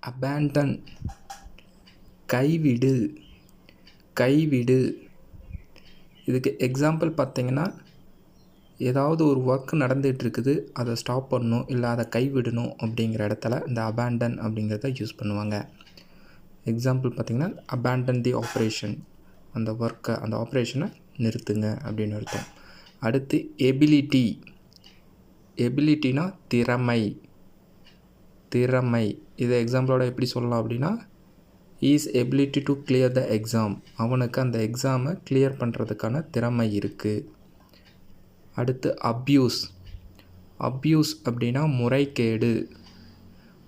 Abandon கைவிடு, கைவிடு. இதுக்கு example பார்த்தீங்கன்னா, ஏதாவது ஒரு ஒர்க் நடந்துகிட்ருக்குது, அதை ஸ்டாப் பண்ணணும் இல்லை அதை கைவிடணும் அப்படிங்கிற இடத்துல இந்த அபேண்டன் அப்படிங்கிறத யூஸ் பண்ணுவாங்க. எக்ஸாம்பிள் பார்த்திங்கன்னா, அபேண்டன் தி ஆப்ரேஷன், அந்த ஒர்க்கை அந்த ஆப்ரேஷனை நிறுத்துங்க அப்படின்னு அர்த்தம். அடுத்து எபிலிட்டி, எபிலிட்டினா திறமை, திறமை. இதை எக்ஸாம்பிளோட எப்படி சொல்லலாம் அப்படின்னா, is ability to clear the exam, அவனுக்கு அந்த எக்ஸாமை கிளியர் பண்ணுறதுக்கான திறமை இருக்குது. அடுத்து அப்யூஸ், அப்யூஸ் அப்படின்னா முறைகேடு,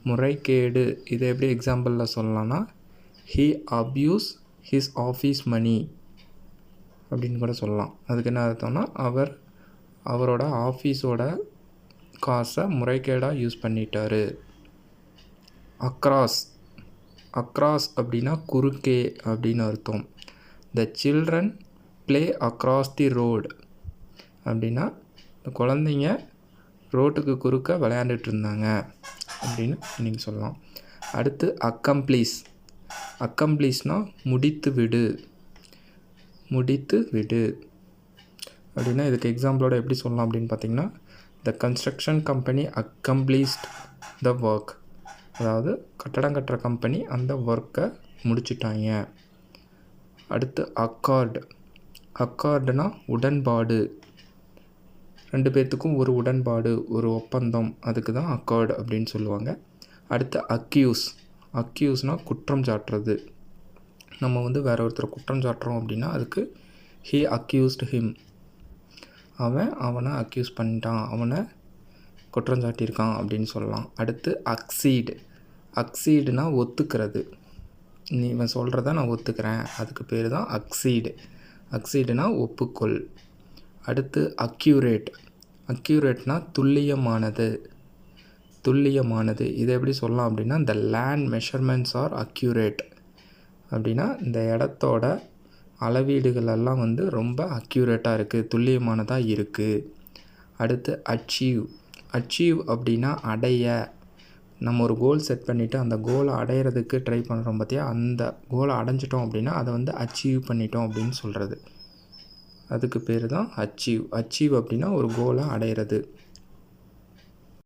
முறைகேடு. இதை எப்படி எக்ஸாம்பிளில் சொல்லலாம்னா, ஹீ அப்யூஸ் ஹிஸ் ஆஃபீஸ் மணி அப்படின்னு கூட சொல்லலாம். அதுக்கு என்ன அர்த்தம்னா, அவரோட ஆஃபீஸோட காசை முறைகேடாக யூஸ் பண்ணிட்டாரு. அக்ராஸ், அக்ராஸ் அப்படின்னா குறுக்கே அப்படின்னு அர்த்தம். The children play across the road அப்படின்னா, இந்த குழந்தைங்க ரோட்டுக்கு குறுக்க விளையாண்டுட்டு இருந்தாங்க அப்படின்னு நீங்கள் சொல்லலாம். அடுத்து அக்கம்ப்ளீஸ், அக்கம்ப்ளீஸ்னால் முடித்து விடு, முடித்து விடு அப்படின்னா இதுக்கு எக்ஸாம்பிளோட எப்படி சொல்லலாம் அப்படின்னு பார்த்தீங்கன்னா, the construction company accomplished the work, அதாவது கட்டடம் கட்டுற கம்பெனி அந்த ஒர்க்கை முடிச்சிட்டாங்க. அடுத்து அக்கார்டு, அக்கார்டுனா உடன்பாடு, ரெண்டு பேர்த்துக்கும் ஒரு உடன்பாடு, ஒரு ஒப்பந்தம், அதுக்கு தான் அக்கார்டு அப்படின்னு சொல்லுவாங்க. அடுத்து அக்யூஸ், அக்யூஸ்னால் குற்றம் சாட்டுறது. நம்ம வேற ஒருத்தரை குற்றம் சாட்டுறோம் அப்படின்னா அதுக்கு ஹீ அக்யூஸ்டு ஹிம், அவனை அக்யூஸ் பண்ணிட்டான், அவனை குற்றம் சாட்டியிருக்கான் அப்படின்னு சொல்லலாம். அடுத்து அக்சீடு, அக்சீடுனா ஒத்துக்கிறது, நீ இவன் சொல்கிறத நான் ஒத்துக்கிறேன், அதுக்கு பேர் தான் அக்சீடு, அக்சீடுனா ஒப்புக்கொள். அடுத்து அக்யூரேட், அக்யூரேட்னா துல்லியமானது, துல்லியமானது. இதை எப்படி சொல்லலாம் அப்படின்னா, இந்த லேண்ட் மெஷர்மெண்ட்ஸ் ஆர் அக்யூரேட் அப்படின்னா, இந்த இடத்தோட அளவீடுகள் எல்லாம் ரொம்ப அக்யூரேட்டாக இருக்குது, துல்லியமானதாக இருக்குது. அடுத்து அச்சீவ், அச்சீவ் அப்படின்னா அடைய, நம்ம ஒரு கோல் செட் பண்ணிவிட்டு அந்த கோலை அடையிறதுக்கு ட்ரை பண்ணுறோம் பார்த்தியா, அந்த கோலை அடைஞ்சிட்டோம் அப்படின்னா அதை அச்சீவ் பண்ணிட்டோம் அப்படின்னு சொல்கிறது, அதுக்கு பேர் தான் அச்சீவ். அச்சீவ் அப்படின்னா ஒரு கோலை அடையிறது.